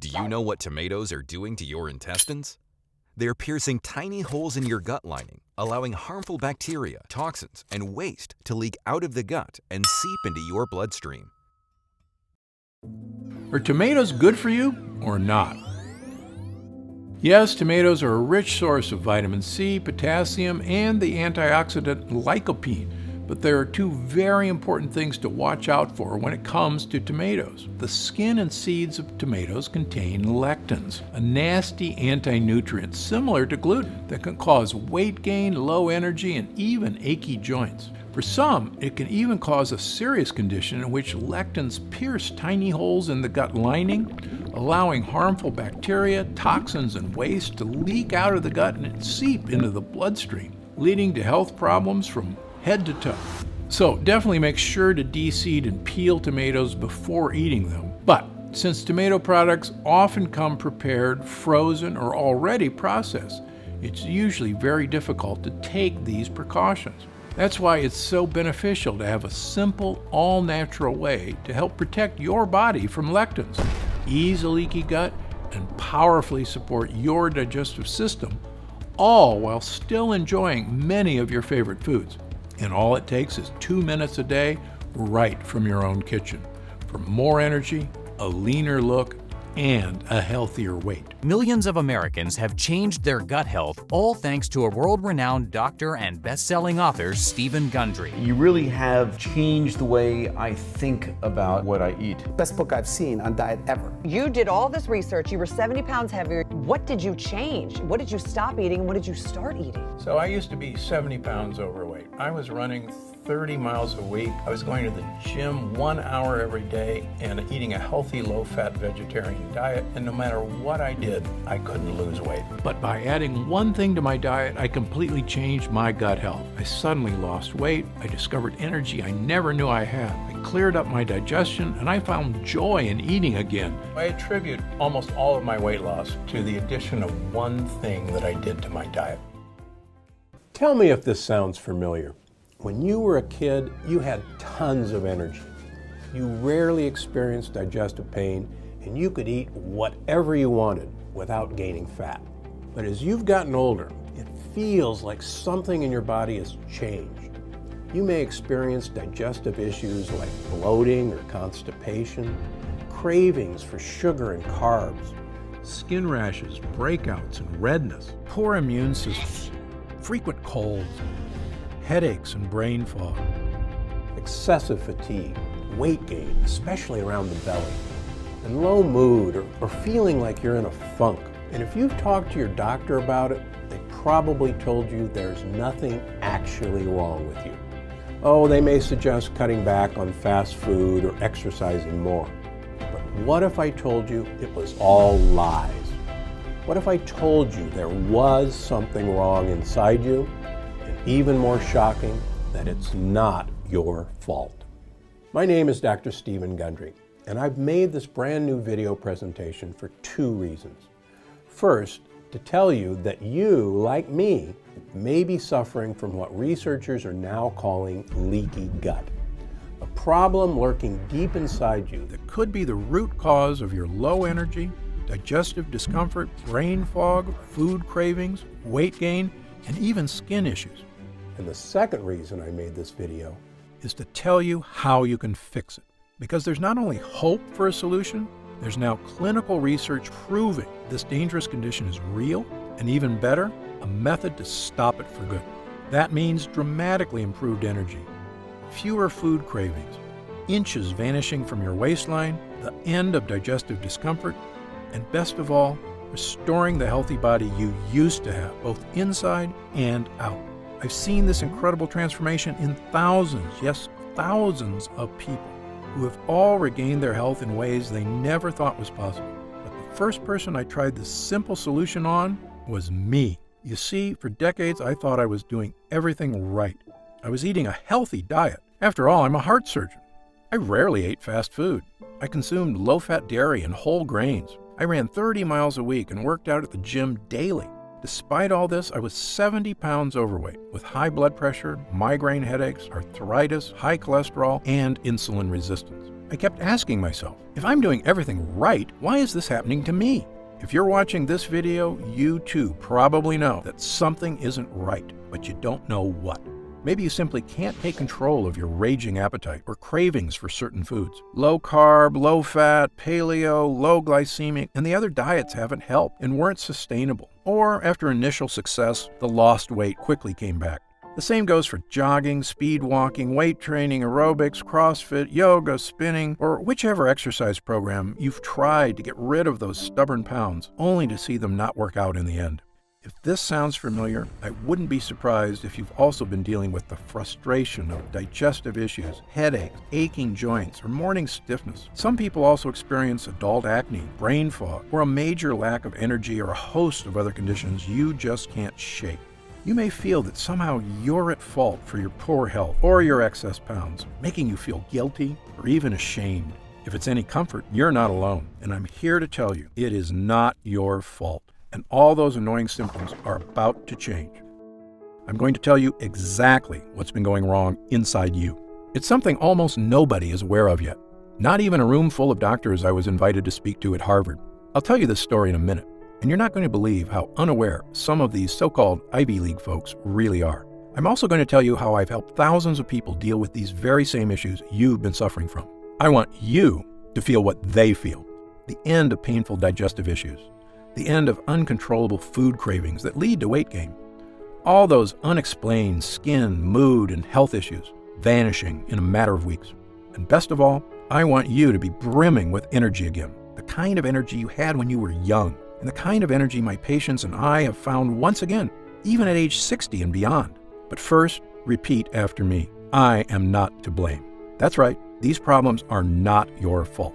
Do you know what tomatoes are doing to your intestines? They're piercing tiny holes in your gut lining, allowing harmful bacteria, toxins, and waste to leak out of the gut and seep into your bloodstream. Are tomatoes good for you or not? Yes, tomatoes are a rich source of vitamin C, potassium, and the antioxidant lycopene. But there are two very important things to watch out for when it comes to tomatoes. The skin and seeds of tomatoes contain lectins, a nasty anti-nutrient similar to gluten that can cause weight gain, low energy, and even achy joints. For some, it can even cause a serious condition in which lectins pierce tiny holes in the gut lining, allowing harmful bacteria, toxins, and waste to leak out of the gut and seep into the bloodstream, leading to health problems from head to toe. So definitely make sure to de-seed and peel tomatoes before eating them. But since tomato products often come prepared, frozen, or already processed, it's usually very difficult to take these precautions. That's why it's so beneficial to have a simple, all-natural way to help protect your body from lectins, ease a leaky gut, and powerfully support your digestive system, all while still enjoying many of your favorite foods. And all it takes is 2 minutes a day, right from your own kitchen, for more energy, a leaner look, and a healthier weight. Millions of Americans have changed their gut health, all thanks to a world-renowned doctor and best-selling author, Stephen Gundry. You really have changed the way I think about what I eat. Best book I've seen on diet ever. You did all this research. You were 70 pounds heavier. What did you change? What did you stop eating? What did you start eating? So I used to be 70 pounds overweight. I was running 30 miles a week. I was going to the gym 1 hour every day and eating a healthy, low-fat vegetarian diet. And no matter what I did, I couldn't lose weight. But by adding one thing to my diet, I completely changed my gut health. I suddenly lost weight. I discovered energy I never knew I had. I cleared up my digestion, and I found joy in eating again. I attribute almost all of my weight loss to the addition of one thing that I did to my diet. Tell me if this sounds familiar. When you were a kid, you had tons of energy. You rarely experienced digestive pain, and you could eat whatever you wanted without gaining fat. But as you've gotten older, it feels like something in your body has changed. You may experience digestive issues like bloating or constipation, cravings for sugar and carbs, skin rashes, breakouts, and redness, poor immune systems, frequent colds, headaches and brain fog, excessive fatigue, weight gain, especially around the belly, and low mood or feeling like you're in a funk. And if you've talked to your doctor about it, they probably told you there's nothing actually wrong with you. Oh, they may suggest cutting back on fast food or exercising more. But what if I told you it was all lies? What if I told you there was something wrong inside you? Even more shocking, that it's not your fault. My name is Dr. Stephen Gundry, and I've made this brand new video presentation for two reasons. First, to tell you that you, like me, may be suffering from what researchers are now calling leaky gut, a problem lurking deep inside you that could be the root cause of your low energy, digestive discomfort, brain fog, food cravings, weight gain, and even skin issues. And the second reason I made this video is to tell you how you can fix it. Because there's not only hope for a solution, there's now clinical research proving this dangerous condition is real, and even better, a method to stop it for good. That means dramatically improved energy, fewer food cravings, inches vanishing from your waistline, the end of digestive discomfort, and best of all, restoring the healthy body you used to have, both inside and out. I've seen this incredible transformation in thousands, yes, thousands of people who have all regained their health in ways they never thought was possible. But the first person I tried this simple solution on was me. You see, for decades I thought I was doing everything right. I was eating a healthy diet. After all, I'm a heart surgeon. I rarely ate fast food. I consumed low-fat dairy and whole grains. I ran 30 miles a week and worked out at the gym daily. Despite all this, I was 70 pounds overweight, with high blood pressure, migraine headaches, arthritis, high cholesterol, and insulin resistance. I kept asking myself, if I'm doing everything right, why is this happening to me? If you're watching this video, you too probably know that something isn't right, but you don't know what. Maybe you simply can't take control of your raging appetite or cravings for certain foods. Low carb, low fat, paleo, low glycemic, and the other diets haven't helped and weren't sustainable. Or after initial success, the lost weight quickly came back. The same goes for jogging, speed walking, weight training, aerobics, CrossFit, yoga, spinning, or whichever exercise program you've tried to get rid of those stubborn pounds, only to see them not work out in the end. If this sounds familiar, I wouldn't be surprised if you've also been dealing with the frustration of digestive issues, headaches, aching joints, or morning stiffness. Some people also experience adult acne, brain fog, or a major lack of energy or a host of other conditions you just can't shake. You may feel that somehow you're at fault for your poor health or your excess pounds, making you feel guilty or even ashamed. If it's any comfort, you're not alone, and I'm here to tell you it is not your fault. And all those annoying symptoms are about to change. I'm going to tell you exactly what's been going wrong inside you. It's something almost nobody is aware of yet. Not even a room full of doctors I was invited to speak to at Harvard. I'll tell you this story in a minute, and you're not going to believe how unaware some of these so-called Ivy League folks really are. I'm also going to tell you how I've helped thousands of people deal with these very same issues you've been suffering from. I want you to feel what they feel. The end of painful digestive issues. The end of uncontrollable food cravings that lead to weight gain. All those unexplained skin, mood, and health issues vanishing in a matter of weeks. And best of all, I want you to be brimming with energy again. The kind of energy you had when you were young, and the kind of energy my patients and I have found once again, even at age 60 and beyond. But first, repeat after me. I am not to blame. That's right, these problems are not your fault.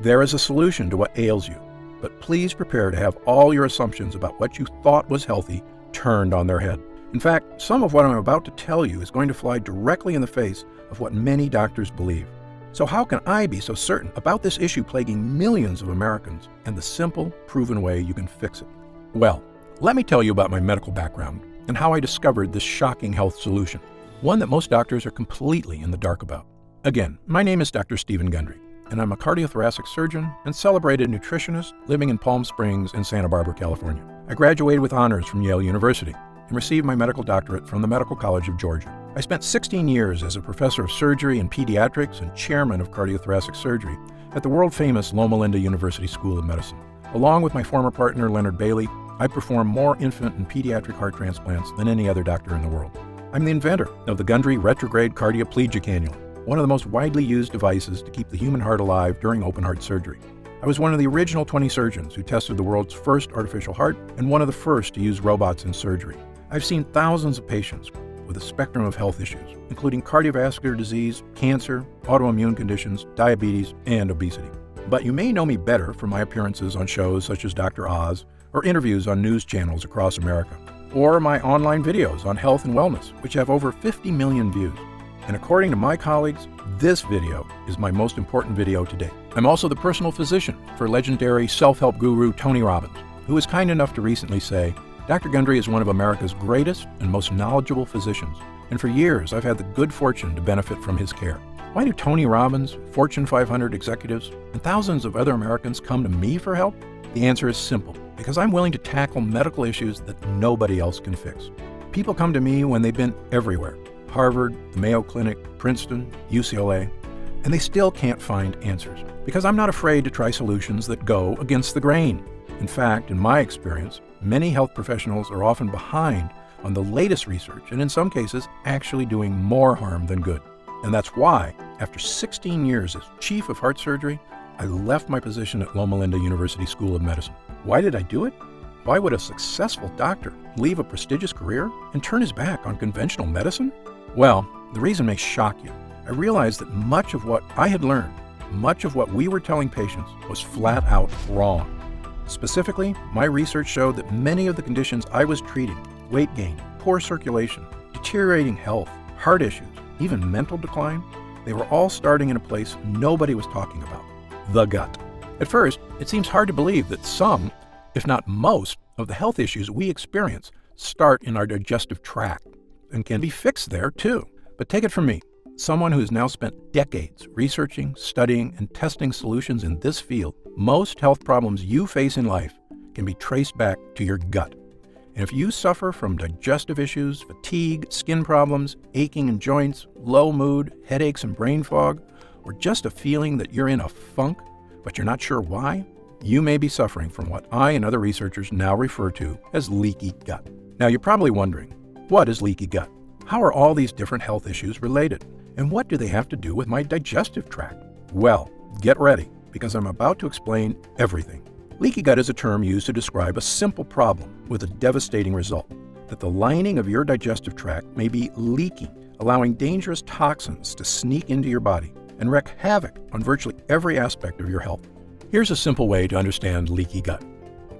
There is a solution to what ails you. But please prepare to have all your assumptions about what you thought was healthy turned on their head. In fact, some of what I'm about to tell you is going to fly directly in the face of what many doctors believe. So how can I be so certain about this issue plaguing millions of Americans and the simple, proven way you can fix it? Well, let me tell you about my medical background and how I discovered this shocking health solution, one that most doctors are completely in the dark about. Again, my name is Dr. Stephen Gundry, and I'm a cardiothoracic surgeon and celebrated nutritionist living in Palm Springs and Santa Barbara, California. I graduated with honors from Yale University and received my medical doctorate from the Medical College of Georgia. I spent 16 years as a professor of surgery and pediatrics and chairman of cardiothoracic surgery at the world-famous Loma Linda University School of Medicine. Along with my former partner, Leonard Bailey, I perform more infant and pediatric heart transplants than any other doctor in the world. I'm the inventor of the Gundry retrograde cardioplegia cannula, one of the most widely used devices to keep the human heart alive during open heart surgery. I was one of the original 20 surgeons who tested the world's first artificial heart and one of the first to use robots in surgery. I've seen thousands of patients with a spectrum of health issues, including cardiovascular disease, cancer, autoimmune conditions, diabetes, and obesity. But you may know me better from my appearances on shows such as Dr. Oz or interviews on news channels across America, or my online videos on health and wellness, which have over 50 million views. And according to my colleagues, this video is my most important video to date. I'm also the personal physician for legendary self-help guru Tony Robbins, who was kind enough to recently say, Dr. Gundry is one of America's greatest and most knowledgeable physicians, and for years I've had the good fortune to benefit from his care. Why do Tony Robbins, Fortune 500 executives, and thousands of other Americans come to me for help? The answer is simple, because I'm willing to tackle medical issues that nobody else can fix. People come to me when they've been everywhere. Harvard, the Mayo Clinic, Princeton, UCLA, and they still can't find answers because I'm not afraid to try solutions that go against the grain. In fact, in my experience, many health professionals are often behind on the latest research and in some cases actually doing more harm than good. And that's why, after 16 years as chief of heart surgery, I left my position at Loma Linda University School of Medicine. Why did I do it? Why would a successful doctor leave a prestigious career and turn his back on conventional medicine? Well, the reason may shock you. I realized that much of what I had learned, much of what we were telling patients was flat out wrong. Specifically, my research showed that many of the conditions I was treating, weight gain, poor circulation, deteriorating health, heart issues, even mental decline, they were all starting in a place nobody was talking about, the gut. At first, it seems hard to believe that some, if not most, of the health issues we experience start in our digestive tract and can be fixed there too. But take it from me, someone who's now spent decades researching, studying, and testing solutions in this field, most health problems you face in life can be traced back to your gut. And if you suffer from digestive issues, fatigue, skin problems, aching in joints, low mood, headaches and brain fog, or just a feeling that you're in a funk, but you're not sure why, you may be suffering from what I and other researchers now refer to as leaky gut. Now you're probably wondering, what is leaky gut? How are all these different health issues related? And what do they have to do with my digestive tract? Well, get ready, because I'm about to explain everything. Leaky gut is a term used to describe a simple problem with a devastating result, that the lining of your digestive tract may be leaking, allowing dangerous toxins to sneak into your body and wreak havoc on virtually every aspect of your health. Here's a simple way to understand leaky gut.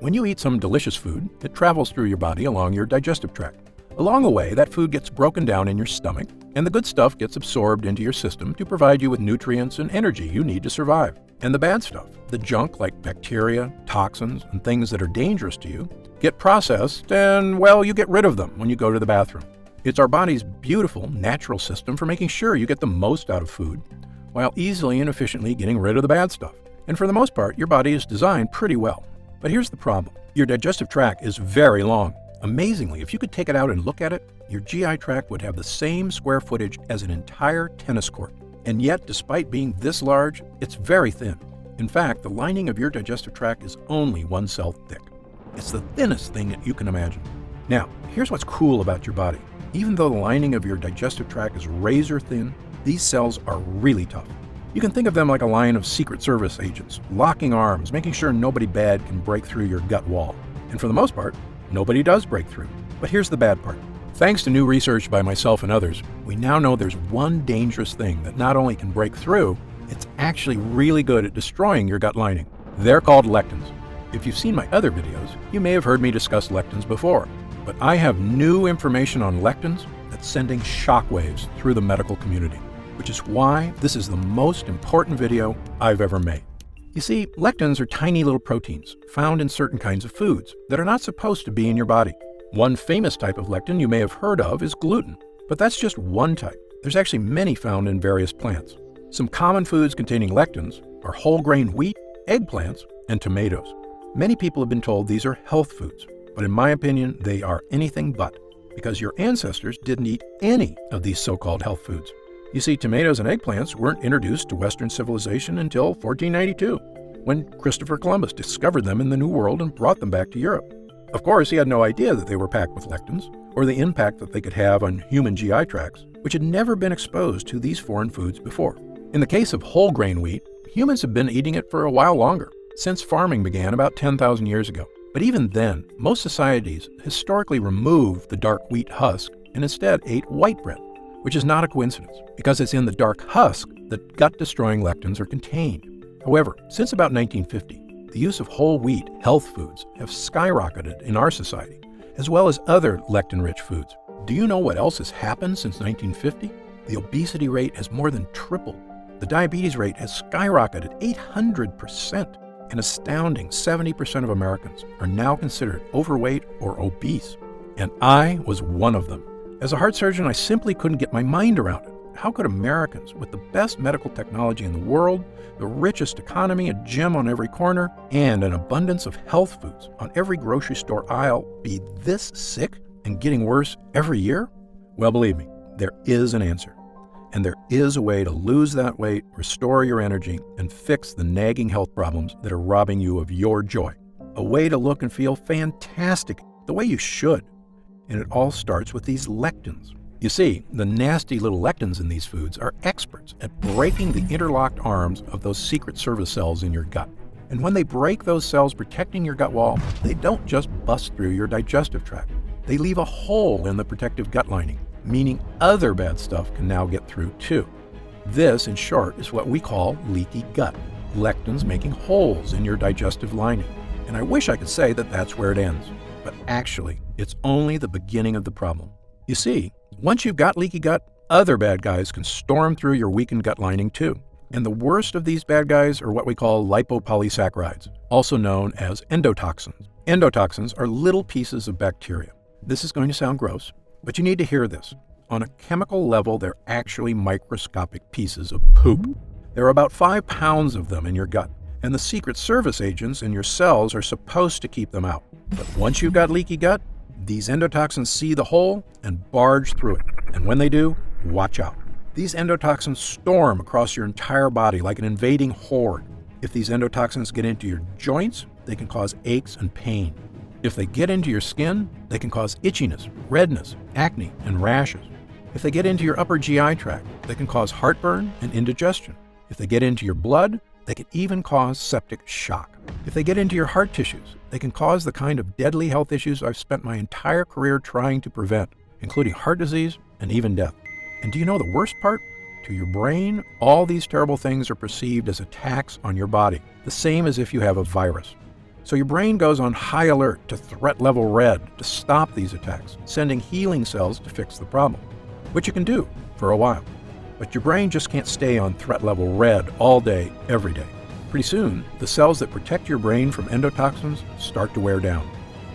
When you eat some delicious food, it travels through your body along your digestive tract. Along the way, that food gets broken down in your stomach, and the good stuff gets absorbed into your system to provide you with nutrients and energy you need to survive. And the bad stuff, the junk like bacteria, toxins, and things that are dangerous to you, get processed and, well, you get rid of them when you go to the bathroom. It's our body's beautiful, natural system for making sure you get the most out of food, while easily and efficiently getting rid of the bad stuff. And for the most part, your body is designed pretty well. But here's the problem. Your digestive tract is very long. Amazingly, if you could take it out and look at it, your GI tract would have the same square footage as an entire tennis court. And yet, despite being this large, it's very thin. In fact, the lining of your digestive tract is only 1 cell thick. It's the thinnest thing that you can imagine. Now, here's what's cool about your body. Even though the lining of your digestive tract is razor thin, these cells are really tough. You can think of them like a line of Secret Service agents, locking arms, making sure nobody bad can break through your gut wall. And for the most part, nobody does break through. But here's the bad part. Thanks to new research by myself and others, we now know there's one dangerous thing that not only can break through, it's actually really good at destroying your gut lining. They're called lectins. If you've seen my other videos, you may have heard me discuss lectins before. But I have new information on lectins that's sending shockwaves through the medical community, which is why this is the most important video I've ever made. You see, lectins are tiny little proteins found in certain kinds of foods that are not supposed to be in your body. One famous type of lectin you may have heard of is gluten, but that's just one type. There's actually many found in various plants. Some common foods containing lectins are whole grain wheat, eggplants, and tomatoes. Many people have been told these are health foods, but in my opinion, they are anything but, because your ancestors didn't eat any of these so-called health foods. You see, tomatoes and eggplants weren't introduced to Western civilization until 1492, when Christopher Columbus discovered them in the New World and brought them back to Europe. Of course, he had no idea that they were packed with lectins, or the impact that they could have on human GI tracts, which had never been exposed to these foreign foods before. In the case of whole grain wheat, humans have been eating it for a while longer, since farming began about 10,000 years ago. But even then, most societies historically removed the dark wheat husk and instead ate white bread, which is not a coincidence, because it's in the dark husk that gut-destroying lectins are contained. However, since about 1950, the use of whole wheat health foods have skyrocketed in our society, as well as other lectin-rich foods. Do you know what else has happened since 1950? The obesity rate has more than tripled. The diabetes rate has skyrocketed 800%. An astounding 70% of Americans are now considered overweight or obese, and I was one of them. As a heart surgeon, I simply couldn't get my mind around it. How could Americans with the best medical technology in the world, the richest economy, a gym on every corner, and an abundance of health foods on every grocery store aisle be this sick and getting worse every year? Well, believe me, there is an answer. And there is a way to lose that weight, restore your energy, and fix the nagging health problems that are robbing you of your joy. A way to look and feel fantastic, the way you should. And it all starts with these lectins. You see, the nasty little lectins in these foods are experts at breaking the interlocked arms of those Secret Service cells in your gut. And when they break those cells protecting your gut wall, they don't just bust through your digestive tract. They leave a hole in the protective gut lining, meaning other bad stuff can now get through too. This, in short, is what we call leaky gut. Lectins making holes in your digestive lining. And I wish I could say that that's where it ends. But actually, it's only the beginning of the problem. You see, once you've got leaky gut, other bad guys can storm through your weakened gut lining too. And the worst of these bad guys are what we call lipopolysaccharides, also known as endotoxins. Endotoxins are little pieces of bacteria. This is going to sound gross, but you need to hear this. on a chemical level, they're actually microscopic pieces of poop. There are about 5 pounds of them in your gut, and the Secret Service agents in your cells are supposed to keep them out. But once you've got leaky gut, these endotoxins see the hole and barge through it. And when they do, watch out. These endotoxins storm across your entire body like an invading horde. If these endotoxins get into your joints, they can cause aches and pain. If they get into your skin, they can cause itchiness, redness, acne, and rashes. If they get into your upper GI tract, they can cause heartburn and indigestion. If they get into your blood, they can even cause septic shock. If they get into your heart tissues, they can cause the kind of deadly health issues I've spent my entire career trying to prevent, including heart disease and even death. And do you know the worst part? To your brain, all these terrible things are perceived as attacks on your body, the same as if you have a virus. So your brain goes on high alert to threat level red to stop these attacks, sending healing cells to fix the problem, which you can do for a while. But your brain just can't stay on threat level red all day, every day. Pretty soon, the cells that protect your brain from endotoxins start to wear down.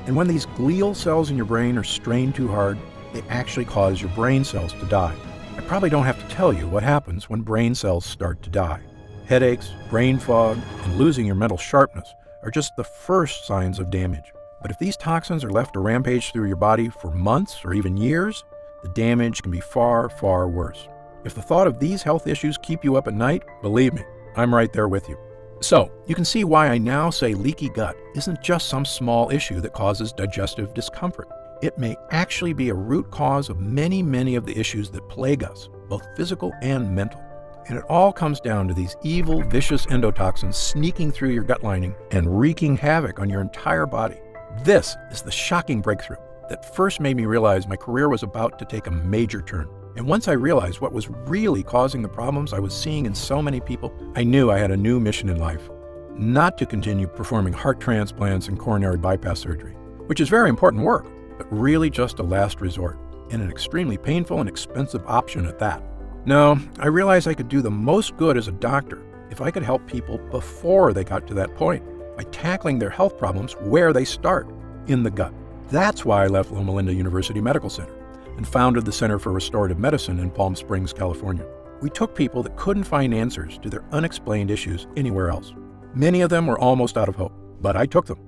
And when these glial cells in your brain are strained too hard, they actually cause your brain cells to die. I probably don't have to tell you what happens when brain cells start to die. Headaches, brain fog, and losing your mental sharpness are just the first signs of damage. But if these toxins are left to rampage through your body for months or even years, the damage can be far, far worse. If the thought of these health issues keep you up at night, believe me, I'm right there with you. So, you can see why I now say leaky gut isn't just some small issue that causes digestive discomfort. It may actually be a root cause of many, many of the issues that plague us, both physical and mental. And it all comes down to these evil, vicious endotoxins sneaking through your gut lining and wreaking havoc on your entire body. This is the shocking breakthrough that first made me realize my career was about to take a major turn. And once I realized what was really causing the problems I was seeing in so many people, I knew I had a new mission in life. Not to continue performing heart transplants and coronary bypass surgery, which is very important work, but really just a last resort, and an extremely painful and expensive option at that. No, I realized I could do the most good as a doctor if I could help people before they got to that point, by tackling their health problems where they start, in the gut. That's why I left Loma Linda University Medical Center and founded the Center for Restorative Medicine in Palm Springs, California. We took people that couldn't find answers to their unexplained issues anywhere else. Many of them were almost out of hope, but I took them.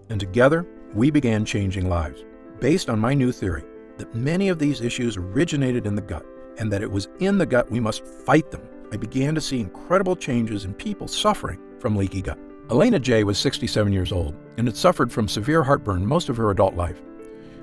And together, we began changing lives, based on my new theory that many of these issues originated in the gut, and that it was in the gut we must fight them. I began to see incredible changes in people suffering from leaky gut. Elena J. was 67 years old and had suffered from severe heartburn most of her adult life.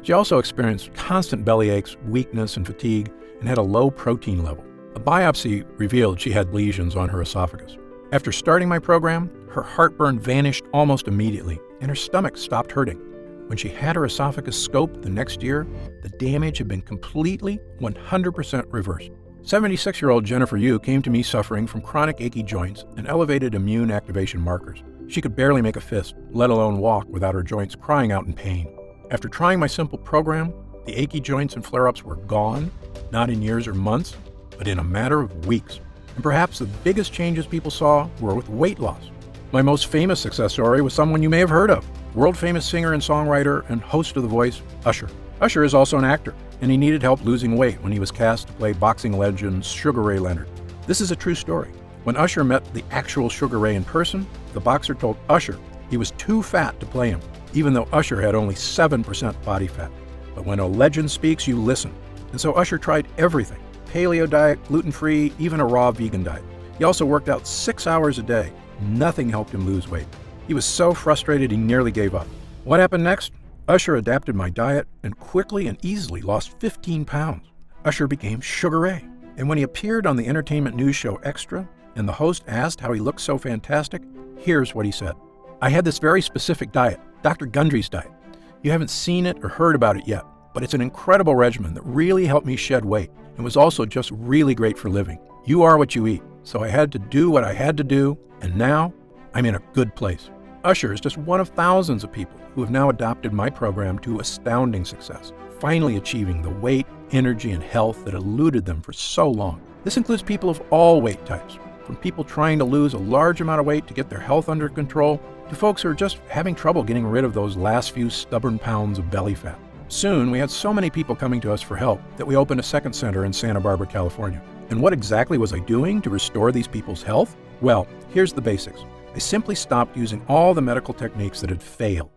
She also experienced constant belly aches, weakness, and fatigue, and had a low protein level. A biopsy revealed she had lesions on her esophagus. After starting my program, her heartburn vanished almost immediately, and her stomach stopped hurting. When she had her esophagus scoped the next year, the damage had been completely 100% reversed. 76-year-old Jennifer Yu came to me suffering from chronic achy joints and elevated immune activation markers. She could barely make a fist, let alone walk, without her joints crying out in pain. After trying my simple program, the achy joints and flare-ups were gone, not in years or months, but in a matter of weeks. And perhaps the biggest changes people saw were with weight loss. My most famous success story was someone you may have heard of, world-famous singer and songwriter and host of The Voice, Usher. Usher is also an actor, and he needed help losing weight when he was cast to play boxing legend Sugar Ray Leonard. This is a true story. When Usher met the actual Sugar Ray in person, the boxer told Usher he was too fat to play him, even though Usher had only 7% body fat. But when a legend speaks, you listen. And so Usher tried everything: paleo diet, gluten-free, even a raw vegan diet. He also worked out 6 hours a day. Nothing helped him lose weight. He was so frustrated he nearly gave up. What happened next? Usher adapted my diet and quickly and easily lost 15 pounds. Usher became Sugar Ray. And when he appeared on the entertainment news show Extra, and the host asked how he looked so fantastic, here's what he said. I had this very specific diet, Dr. Gundry's diet. You haven't seen it or heard about it yet, but it's an incredible regimen that really helped me shed weight and was also just really great for living. You are what you eat. So I had to do what I had to do, and now I'm in a good place. Usher is just one of thousands of people who have now adopted my program to astounding success, finally achieving the weight, energy, and health that eluded them for so long. This includes people of all weight types, from people trying to lose a large amount of weight to get their health under control, to folks who are just having trouble getting rid of those last few stubborn pounds of belly fat. Soon, we had so many people coming to us for help that we opened a second center in Santa Barbara, California. And what exactly was I doing to restore these people's health? Well, here's the basics. I simply stopped using all the medical techniques that had failed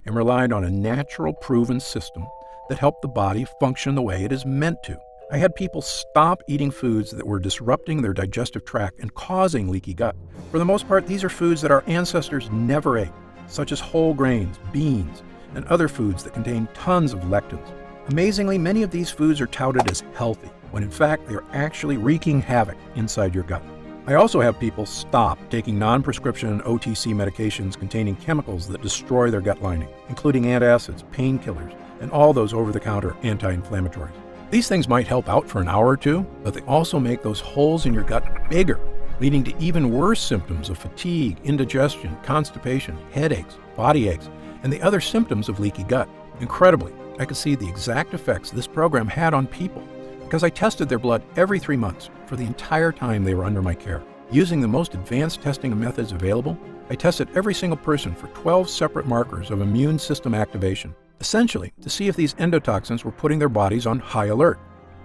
and relied on a natural, proven system that helped the body function the way it is meant to. I had people stop eating foods that were disrupting their digestive tract and causing leaky gut. For the most part, these are foods that our ancestors never ate, such as whole grains, beans, and other foods that contain tons of lectins. Amazingly, many of these foods are touted as healthy, when in fact they are actually wreaking havoc inside your gut. I also have people stop taking non-prescription and OTC medications containing chemicals that destroy their gut lining, including antacids, painkillers, and all those over-the-counter anti-inflammatories. These things might help out for an hour or two, but they also make those holes in your gut bigger, leading to even worse symptoms of fatigue, indigestion, constipation, headaches, body aches, and the other symptoms of leaky gut. Incredibly, I could see the exact effects this program had on people because I tested their blood every 3 months for the entire time they were under my care. Using the most advanced testing methods available, I tested every single person for 12 separate markers of immune system activation, essentially to see if these endotoxins were putting their bodies on high alert.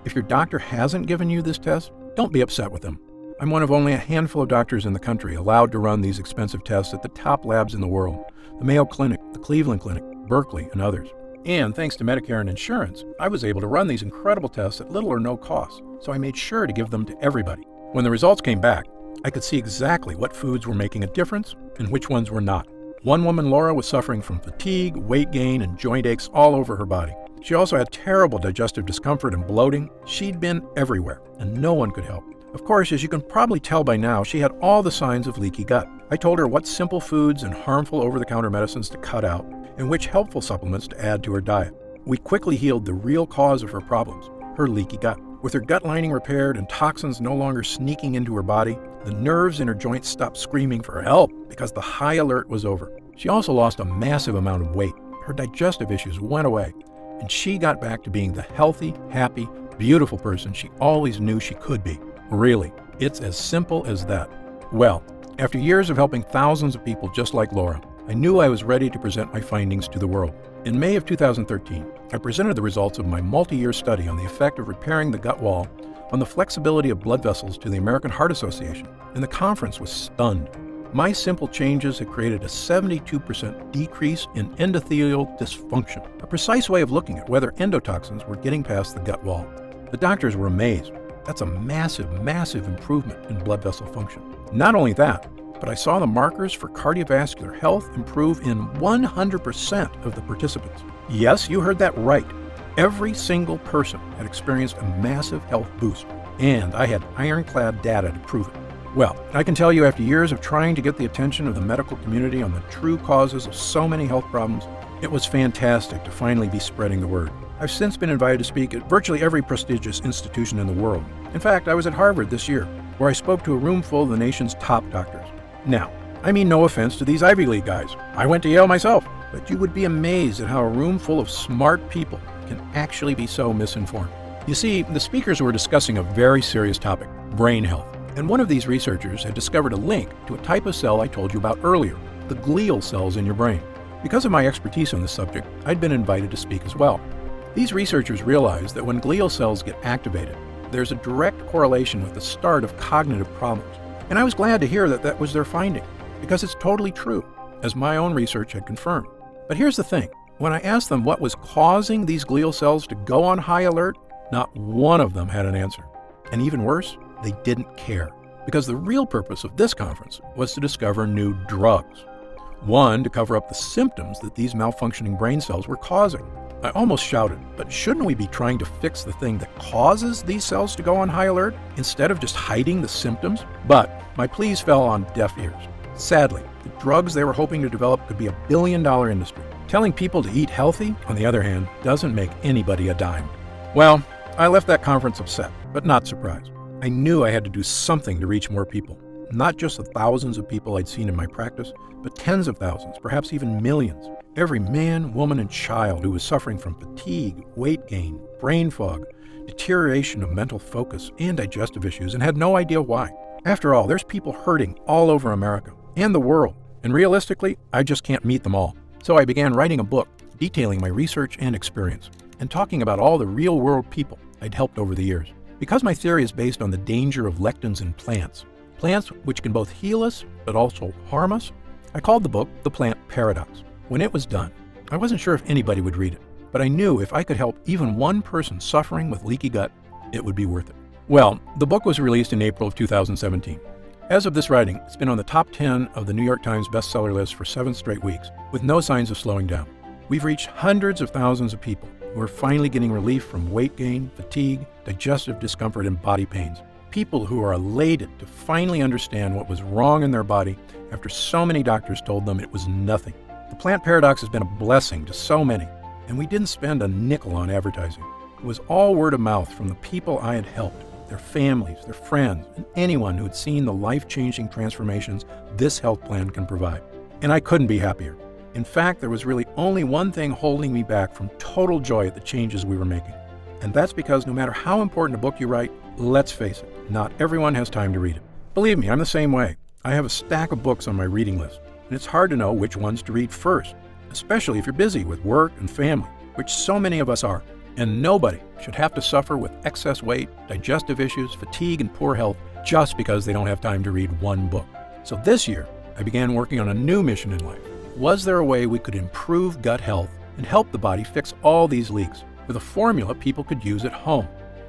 If your doctor hasn't given you this test, don't be upset with them. I'm one of only a handful of doctors in the country allowed to run these expensive tests at the top labs in the world: the Mayo Clinic, the Cleveland Clinic, Berkeley, and others. And thanks to Medicare and insurance, I was able to run these incredible tests at little or no cost, so I made sure to give them to everybody. When the results came back, I could see exactly what foods were making a difference and which ones were not. One woman, Laura, was suffering from fatigue, weight gain, and joint aches all over her body. She also had terrible digestive discomfort and bloating. She'd been everywhere, and no one could help. Of course, as you can probably tell by now, she had all the signs of leaky gut. I told her what simple foods and harmful over-the-counter medicines to cut out and which helpful supplements to add to her diet. We quickly healed the real cause of her problems, her leaky gut. With her gut lining repaired and toxins no longer sneaking into her body, the nerves in her joints stopped screaming for help because the high alert was over. She also lost a massive amount of weight. Her digestive issues went away, and she got back to being the healthy, happy, beautiful person she always knew she could be. Really, it's as simple as that. Well, after years of helping thousands of people just like Laura, I knew I was ready to present my findings to the world. In May of 2013, I presented the results of my multi-year study on the effect of repairing the gut wall on the flexibility of blood vessels to the American Heart Association, and the conference was stunned. My simple changes had created a 72% decrease in endothelial dysfunction, a precise way of looking at whether endotoxins were getting past the gut wall. The doctors were amazed. That's a massive, massive improvement in blood vessel function. Not only that, but I saw the markers for cardiovascular health improve in 100% of the participants. Yes, you heard that right. Every single person had experienced a massive health boost, and I had ironclad data to prove it. Well, I can tell you after years of trying to get the attention of the medical community on the true causes of so many health problems, it was fantastic to finally be spreading the word. I've since been invited to speak at virtually every prestigious institution in the world. In fact, I was at Harvard this year, where I spoke to a room full of the nation's top doctors. Now, I mean no offense to these Ivy League guys. I went to Yale myself, but you would be amazed at how a room full of smart people can actually be so misinformed. You see, the speakers were discussing a very serious topic, brain health. And one of these researchers had discovered a link to a type of cell I told you about earlier, the glial cells in your brain. Because of my expertise on this subject, I'd been invited to speak as well. These researchers realized that when glial cells get activated, there's a direct correlation with the start of cognitive problems. And I was glad to hear that that was their finding, because it's totally true, as my own research had confirmed. But here's the thing. When I asked them what was causing these glial cells to go on high alert, not one of them had an answer. And even worse, they didn't care, because the real purpose of this conference was to discover new drugs. One, to cover up the symptoms that these malfunctioning brain cells were causing. I almost shouted, but shouldn't we be trying to fix the thing that causes these cells to go on high alert instead of just hiding the symptoms? But my pleas fell on deaf ears. Sadly, the drugs they were hoping to develop could be a billion-dollar industry. Telling people to eat healthy, on the other hand, doesn't make anybody a dime. Well, I left that conference upset, but not surprised. I knew I had to do something to reach more people. Not just the thousands of people I'd seen in my practice, but tens of thousands, perhaps even millions. Every man, woman, and child who was suffering from fatigue, weight gain, brain fog, deterioration of mental focus, and digestive issues, and had no idea why. After all, there's people hurting all over America and the world, and realistically, I just can't meet them all. So I began writing a book detailing my research and experience. and talking about all the real-world people I'd helped over the years. Because my theory is based on the danger of lectins in plants which can both heal us but also harm us, I called the book The Plant Paradox. When it was done, I wasn't sure if anybody would read it, but I knew if I could help even one person suffering with leaky gut, it would be worth it. Well, the book was released in April of 2017. As of this writing, it's been on the top 10 of the New York Times bestseller list for 7 straight weeks, with no signs of slowing down. We've reached hundreds of thousands of people who are finally getting relief from weight gain, fatigue, digestive discomfort, and body pains. People who are elated to finally understand what was wrong in their body after so many doctors told them it was nothing. The Plant Paradox has been a blessing to so many, and we didn't spend a nickel on advertising. It was all word of mouth from the people I had helped, their families, their friends, and anyone who had seen the life-changing transformations this health plan can provide. And I couldn't be happier. In fact, there was really only one thing holding me back from total joy at the changes we were making. And that's because no matter how important a book you write, let's face it, not everyone has time to read it. Believe me, I'm the same way. I have a stack of books on my reading list, and it's hard to know which ones to read first, especially if you're busy with work and family, which so many of us are. And nobody should have to suffer with excess weight, digestive issues, fatigue, and poor health just because they don't have time to read one book. So this year, I began working on a new mission in life. Was there a way we could improve gut health and help the body fix all these leaks with a formula people could use at home?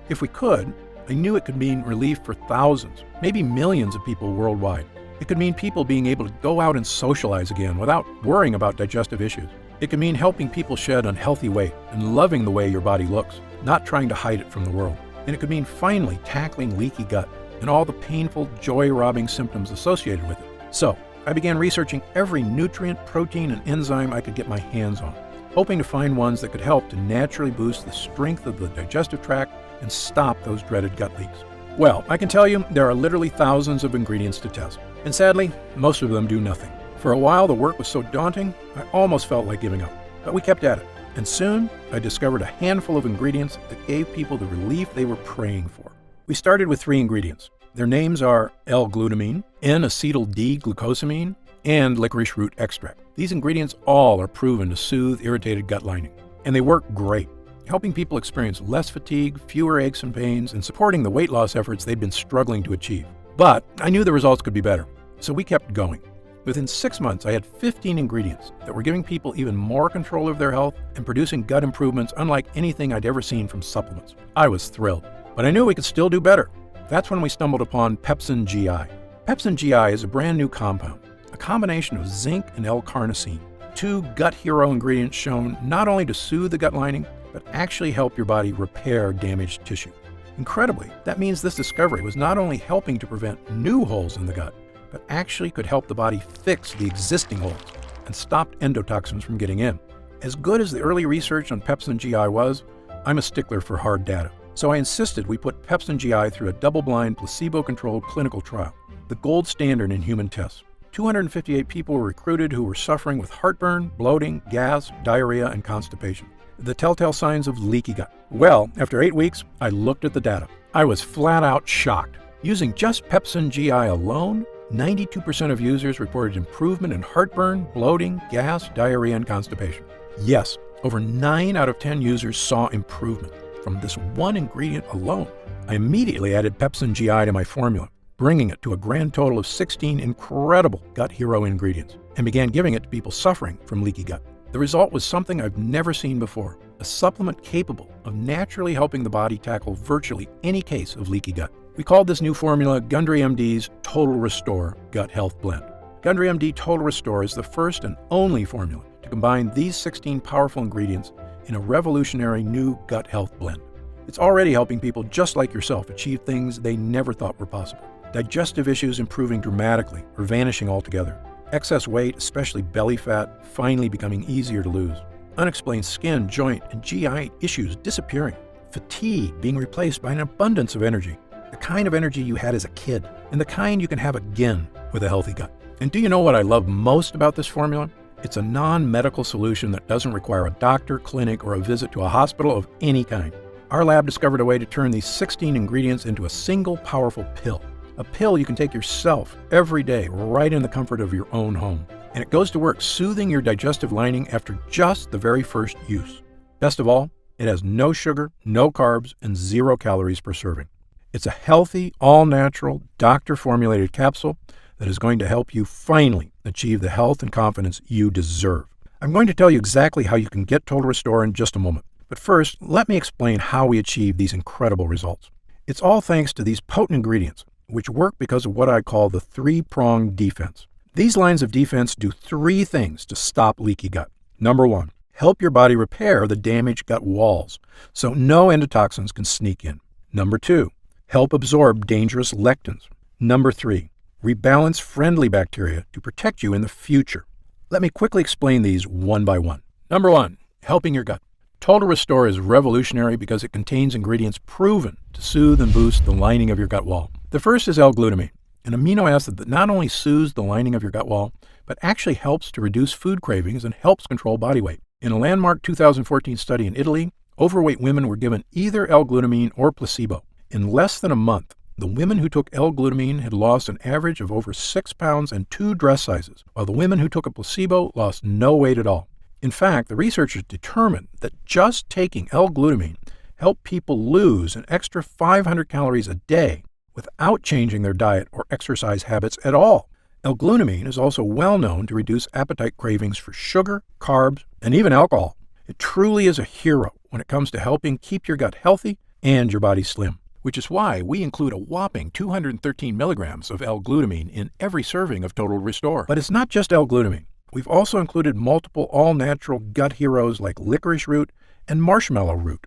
If we could, I knew it could mean relief for thousands, maybe millions of people worldwide. It could mean people being able to go out and socialize again without worrying about digestive issues. It could mean helping people shed unhealthy weight and loving the way your body looks, not trying to hide it from the world. And it could mean finally tackling leaky gut and all the painful, joy-robbing symptoms associated with it. So, I began researching every nutrient, protein, and enzyme I could get my hands on, hoping to find ones that could help to naturally boost the strength of the digestive tract and stop those dreaded gut leaks. Well, I can tell you there are literally thousands of ingredients to test, and sadly, most of them do nothing. For a while, the work was so daunting, I almost felt like giving up. But we kept at it, and soon I discovered a handful of ingredients that gave people the relief they were praying for. We started with 3 ingredients. Their names are L-glutamine, N-acetyl-D-glucosamine, and licorice root extract. These ingredients all are proven to soothe irritated gut lining, and they work great, helping people experience less fatigue, fewer aches and pains, and supporting the weight loss efforts they'd been struggling to achieve. But I knew the results could be better, so we kept going. Within 6 months, I had 15 ingredients that were giving people even more control of their health and producing gut improvements unlike anything I'd ever seen from supplements. I was thrilled, but I knew we could still do better. That's when we stumbled upon Pepsin GI. Pepsin GI is a brand new compound, a combination of zinc and L-carnosine, 2 gut hero ingredients shown not only to soothe the gut lining, but actually help your body repair damaged tissue. Incredibly, that means this discovery was not only helping to prevent new holes in the gut, but actually could help the body fix the existing holes and stop endotoxins from getting in. As good as the early research on Pepsin GI was, I'm a stickler for hard data. So I insisted we put Pepsin GI through a double-blind, placebo-controlled clinical trial, the gold standard in human tests. 258 people were recruited who were suffering with heartburn, bloating, gas, diarrhea, and constipation, the telltale signs of leaky gut. Well, after 8 weeks, I looked at the data. I was flat out shocked. Using just Pepsin GI alone, 92% of users reported improvement in heartburn, bloating, gas, diarrhea, and constipation. Yes, over 9 out of 10 users saw improvement from this one ingredient alone. I immediately added Pepsin GI to my formula, bringing it to a grand total of 16 incredible gut hero ingredients, and began giving it to people suffering from leaky gut. The result was something I've never seen before, a supplement capable of naturally helping the body tackle virtually any case of leaky gut. We called this new formula Gundry MD's Total Restore Gut Health Blend. Gundry MD Total Restore is the first and only formula to combine these 16 powerful ingredients in a revolutionary new gut health blend. It's already helping people just like yourself achieve things they never thought were possible. Digestive issues improving dramatically or vanishing altogether. Excess weight, especially belly fat, finally becoming easier to lose. Unexplained skin, joint, and GI issues disappearing. Fatigue being replaced by an abundance of energy. The kind of energy you had as a kid, and the kind you can have again with a healthy gut. And do you know what I love most about this formula? It's a non-medical solution that doesn't require a doctor, clinic, or a visit to a hospital of any kind. Our lab discovered a way to turn these 16 ingredients into a single powerful pill. A pill you can take yourself every day, right in the comfort of your own home. And it goes to work soothing your digestive lining after just the very first use. Best of all, It has no sugar, no carbs, and 0 calories per serving. It's a healthy, all-natural, doctor-formulated capsule that is going to help you finally achieve the health and confidence you deserve. I'm going to tell you exactly how you can get Total Restore in just a moment. But first, let me explain how we achieve these incredible results. It's all thanks to these potent ingredients, which work because of what I call the 3-pronged defense. These lines of defense do 3 things to stop leaky gut. Number 1, help your body repair the damaged gut walls so no endotoxins can sneak in. Number 2, help absorb dangerous lectins. Number 3, rebalance friendly bacteria to protect you in the future. Let me quickly explain these one by one. Number 1, helping your gut. Total Restore is revolutionary because it contains ingredients proven to soothe and boost the lining of your gut wall. The first is L-glutamine, an amino acid that not only soothes the lining of your gut wall, but actually helps to reduce food cravings and helps control body weight. In a landmark 2014 study in Italy, overweight women were given either L-glutamine or placebo. In less than a month, the women who took L-glutamine had lost an average of over 6 pounds and 2 dress sizes, while the women who took a placebo lost no weight at all. In fact, the researchers determined that just taking L-glutamine helped people lose an extra 500 calories a day without changing their diet or exercise habits at all. L-glutamine is also well known to reduce appetite cravings for sugar, carbs, and even alcohol. It truly is a hero when it comes to helping keep your gut healthy and your body slim, which is why we include a whopping 213 milligrams of L-glutamine in every serving of Total Restore. But it's not just L-glutamine. We've also included multiple all-natural gut heroes like licorice root and marshmallow root.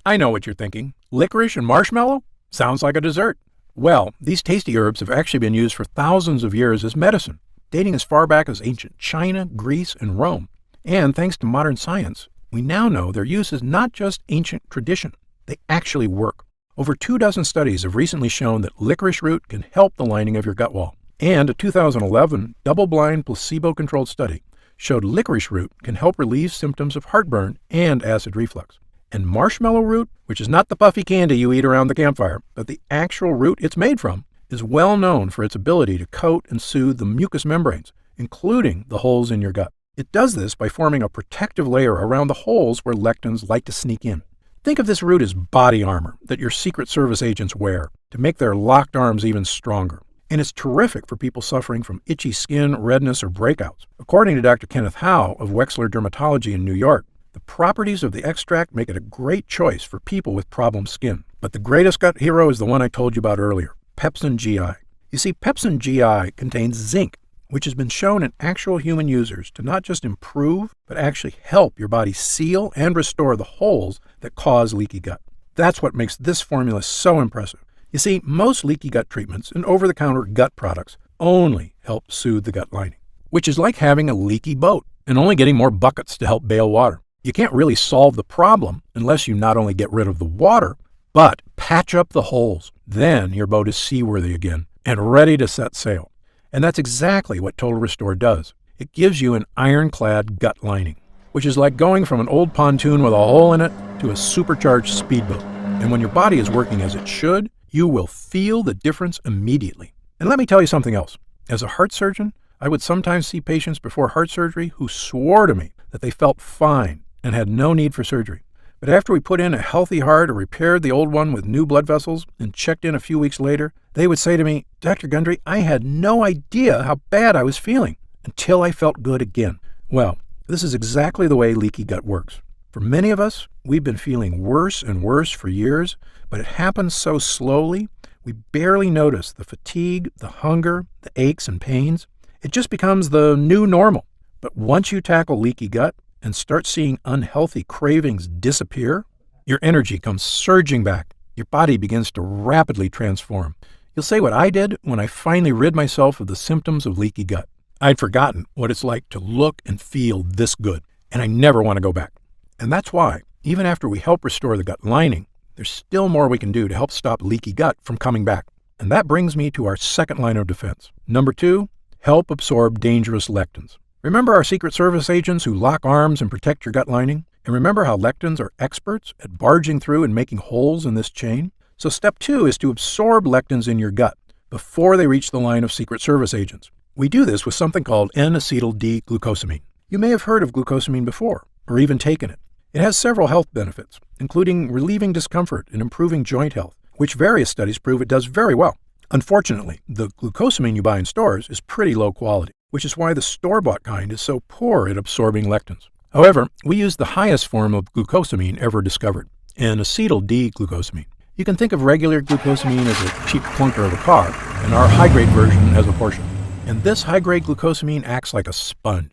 I know what you're thinking. Licorice and marshmallow? Sounds like a dessert. Well, these tasty herbs have actually been used for thousands of years as medicine, dating as far back as ancient China, Greece, and Rome. And thanks to modern science, we now know their use is not just ancient tradition. They actually work. Over 24 studies have recently shown that licorice root can help the lining of your gut wall. And a 2011 double-blind placebo-controlled study showed licorice root can help relieve symptoms of heartburn and acid reflux. And marshmallow root, which is not the puffy candy you eat around the campfire, but the actual root it's made from, is well known for its ability to coat and soothe the mucous membranes, including the holes in your gut. It does this by forming a protective layer around the holes where lectins like to sneak in. Think of this root as body armor that your Secret Service agents wear to make their locked arms even stronger. And it's terrific for people suffering from itchy skin, redness, or breakouts. According to Dr. Kenneth Howe of Wexler Dermatology in New York, the properties of the extract make it a great choice for people with problem skin. But the greatest gut hero is the one I told you about earlier, Pepsin GI. You see, Pepsin GI contains zinc, which has been shown in actual human users to not just improve, but actually help your body seal and restore the holes that cause leaky gut. That's what makes this formula so impressive. You see, most leaky gut treatments and over-the-counter gut products only help soothe the gut lining, which is like having a leaky boat and only getting more buckets to help bail water. You can't really solve the problem unless you not only get rid of the water, but patch up the holes. Then your boat is seaworthy again and ready to set sail. And that's exactly what Total Restore does. It gives you an ironclad gut lining, which is like going from an old pontoon with a hole in it to a supercharged speedboat. And when your body is working as it should, you will feel the difference immediately. And let me tell you something else. As a heart surgeon, I would sometimes see patients before heart surgery who swore to me that they felt fine and had no need for surgery. But after we put in a healthy heart or repaired the old one with new blood vessels and checked in a few weeks later, they would say to me, "Dr. Gundry, I had no idea how bad I was feeling until I felt good again." Well, this is exactly the way leaky gut works. For many of us, we've been feeling worse and worse for years, but it happens so slowly, we barely notice the fatigue, the hunger, the aches and pains. It just becomes the new normal. But once you tackle leaky gut and start seeing unhealthy cravings disappear, your energy comes surging back. Your body begins to rapidly transform. You'll say what I did when I finally rid myself of the symptoms of leaky gut. I'd forgotten what it's like to look and feel this good, and I never want to go back. And that's why, even after we help restore the gut lining, there's still more we can do to help stop leaky gut from coming back. And that brings me to our second line of defense. Number 2, help absorb dangerous lectins. Remember our Secret Service agents who lock arms and protect your gut lining? And remember how lectins are experts at barging through and making holes in this chain? So step 2 is to absorb lectins in your gut before they reach the line of Secret Service agents. We do this with something called N-acetyl D-glucosamine. You may have heard of glucosamine before, or even taken it. It has several health benefits, including relieving discomfort and improving joint health, which various studies prove it does very well. Unfortunately, the glucosamine you buy in stores is pretty low quality, which is why the store-bought kind is so poor at absorbing lectins. However, we use the highest form of glucosamine ever discovered, an acetyl D-glucosamine. You can think of regular glucosamine as a cheap clunker of a car, and our high-grade version as a Porsche. And this high-grade glucosamine acts like a sponge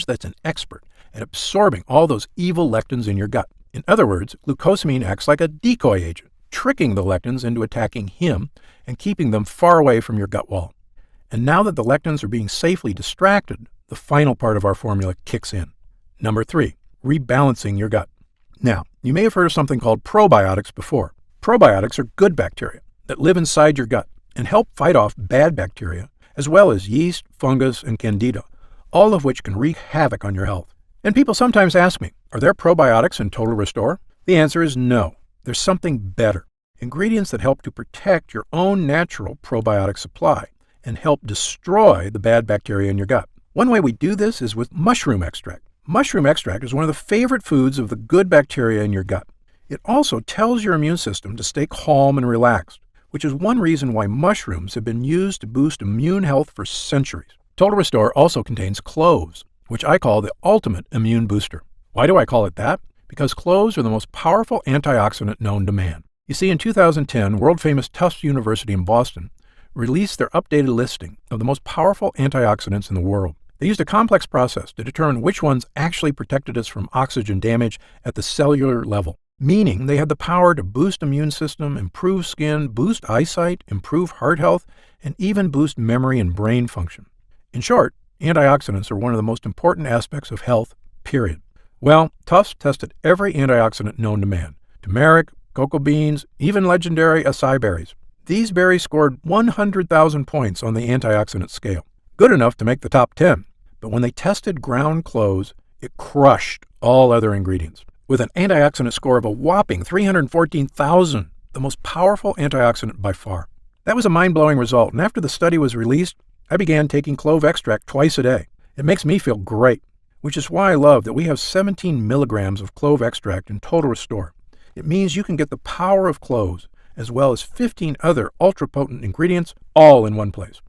that's an expert at absorbing all those evil lectins in your gut. In other words, glucosamine acts like a decoy agent, tricking the lectins into attacking him and keeping them far away from your gut wall. And now that the lectins are being safely distracted, the final part of our formula kicks in. Number 3, rebalancing your gut. Now, you may have heard of something called probiotics before. Probiotics are good bacteria that live inside your gut and help fight off bad bacteria, as well as yeast, fungus, and candida, all of which can wreak havoc on your health. And people sometimes ask me, are there probiotics in Total Restore? The answer is no. There's something better. Ingredients that help to protect your own natural probiotic supply and help destroy the bad bacteria in your gut. One way we do this is with mushroom extract. Mushroom extract is one of the favorite foods of the good bacteria in your gut. It also tells your immune system to stay calm and relaxed, which is one reason why mushrooms have been used to boost immune health for centuries. Total Restore also contains cloves, which I call the ultimate immune booster. Why do I call it that? Because cloves are the most powerful antioxidant known to man. You see, in 2010, world-famous Tufts University in Boston released their updated listing of the most powerful antioxidants in the world. They used a complex process to determine which ones actually protected us from oxygen damage at the cellular level, meaning they had the power to boost immune system, improve skin, boost eyesight, improve heart health, and even boost memory and brain function. In short, antioxidants are one of the most important aspects of health, period. Well, Tufts tested every antioxidant known to man: turmeric, cocoa beans, even legendary acai berries. These berries scored 100,000 points on the antioxidant scale, good enough to make the top 10. But when they tested ground cloves, it crushed all other ingredients, with an antioxidant score of a whopping 314,000, the most powerful antioxidant by far. That was a mind-blowing result, and after the study was released, I began taking clove extract twice a day. It makes me feel great, which is why I love that we have 17 milligrams of clove extract in Total Restore. It means you can get the power of cloves, as well as 15 other ultra-potent ingredients, all in one place.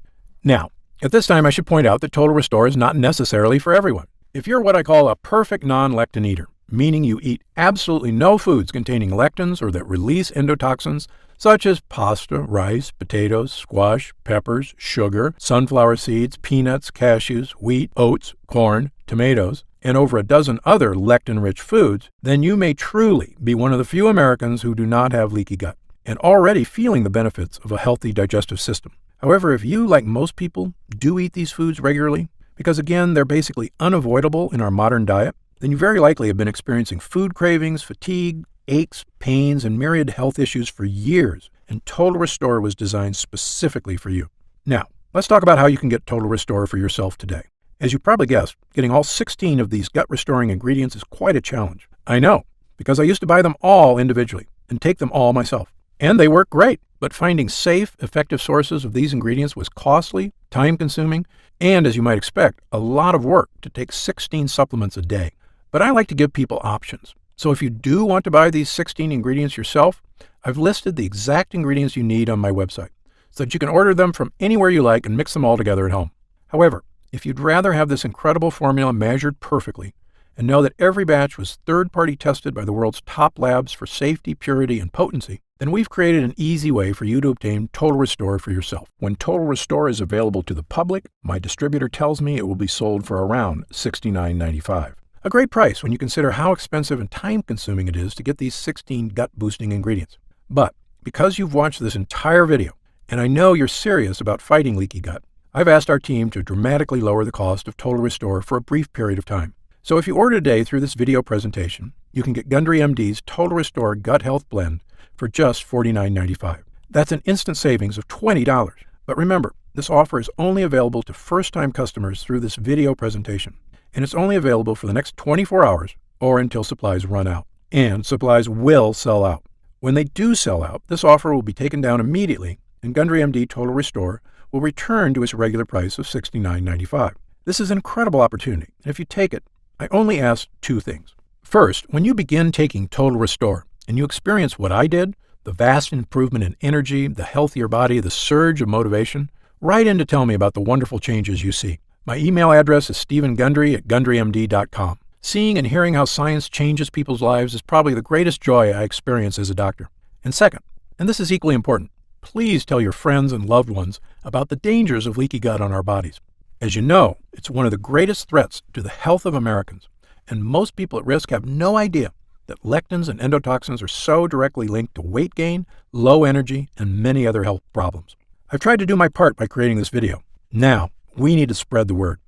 Now, at this time I should point out that Total Restore is not necessarily for everyone. If you're what I call a perfect non-lectin eater, meaning you eat absolutely no foods containing lectins or that release endotoxins, such as pasta, rice, potatoes, squash, peppers, sugar, sunflower seeds, peanuts, cashews, wheat, oats, corn, tomatoes, and over a dozen other lectin-rich foods, then you may truly be one of the few Americans who do not have leaky gut and already feeling the benefits of a healthy digestive system. However, if you, like most people, do eat these foods regularly, because again, they're basically unavoidable in our modern diet, then you very likely have been experiencing food cravings, fatigue, aches, pains, and myriad health issues for years, and Total Restore was designed specifically for you. Now, let's talk about how you can get Total Restore for yourself today. As you probably guessed, getting all 16 of these gut-restoring ingredients is quite a challenge. I know, because I used to buy them all individually and take them all myself. And they work great, but finding safe, effective sources of these ingredients was costly, time-consuming, and, as you might expect, a lot of work to take 16 supplements a day. But I like to give people options. So if you do want to buy these 16 ingredients yourself, I've listed the exact ingredients you need on my website so that you can order them from anywhere you like and mix them all together at home. However, if you'd rather have this incredible formula measured perfectly and know that every batch was third-party tested by the world's top labs for safety, purity, and potency, then we've created an easy way for you to obtain Total Restore for yourself. When Total Restore is available to the public, my distributor tells me it will be sold for around $69.95. A great price when you consider how expensive and time-consuming it is to get these 16 gut-boosting ingredients. But because you've watched this entire video, and I know you're serious about fighting leaky gut, I've asked our team to dramatically lower the cost of Total Restore for a brief period of time. So if you order today through this video presentation, you can get Gundry MD's Total Restore Gut Health Blend for just $49.95. That's an instant savings of $20. But remember, this offer is only available to first-time customers through this video presentation, and it's only available for the next 24 hours or until supplies run out. And supplies will sell out. When they do sell out, this offer will be taken down immediately, and Gundry MD Total Restore will return to its regular price of $69.95. This is an incredible opportunity, and if you take it, I only ask two things. First, when you begin taking Total Restore and you experience what I did, the vast improvement in energy, the healthier body, the surge of motivation, write in to tell me about the wonderful changes you see. My email address is stephengundry@gundrymd.com. Seeing and hearing how science changes people's lives is probably the greatest joy I experience as a doctor. And second, and this is equally important, please tell your friends and loved ones about the dangers of leaky gut on our bodies. As you know, it's one of the greatest threats to the health of Americans, and most people at risk have no idea that lectins and endotoxins are so directly linked to weight gain, low energy, and many other health problems. I've tried to do my part by creating this video. Now, we need to spread the word.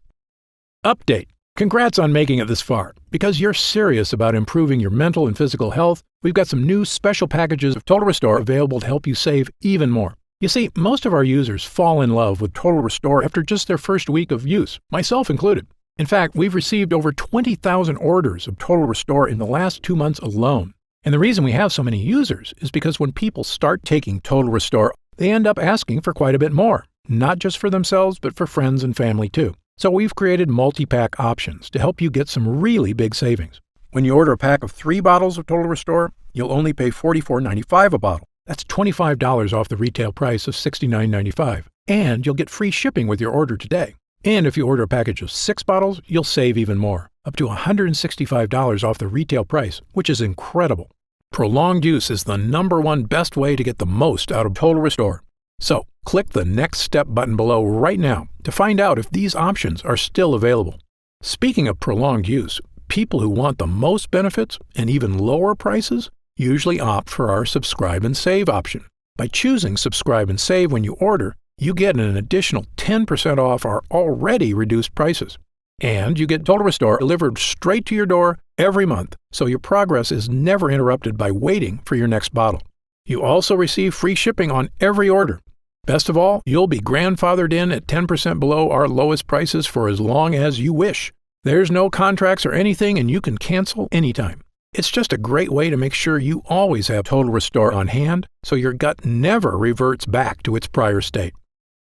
Update. Congrats on making it this far. Because you're serious about improving your mental and physical health, we've got some new special packages of Total Restore available to help you save even more. You see, most of our users fall in love with Total Restore after just their first week of use, myself included. In fact, we've received over 20,000 orders of Total Restore in the last 2 months alone. And the reason we have so many users is because when people start taking Total Restore, they end up asking for quite a bit more, not just for themselves, but for friends and family too. So we've created multi-pack options to help you get some really big savings. When you order a pack of 3 bottles of Total Restore, you'll only pay $44.95 a bottle. That's $25 off the retail price of $69.95. And you'll get free shipping with your order today. And if you order a package of 6 bottles, you'll save even more, up to $165 off the retail price, which is incredible. Prolonged use is the #1 best way to get the most out of Total Restore. So, click the Next Step button below right now to find out if these options are still available. Speaking of prolonged use, people who want the most benefits and even lower prices usually opt for our Subscribe and Save option. By choosing Subscribe and Save when you order, you get an additional 10% off our already reduced prices. And you get Total Restore delivered straight to your door every month, so your progress is never interrupted by waiting for your next bottle. You also receive free shipping on every order. Best of all, you'll be grandfathered in at 10% below our lowest prices for as long as you wish. There's no contracts or anything, and you can cancel anytime. It's just a great way to make sure you always have Total Restore on hand, so your gut never reverts back to its prior state.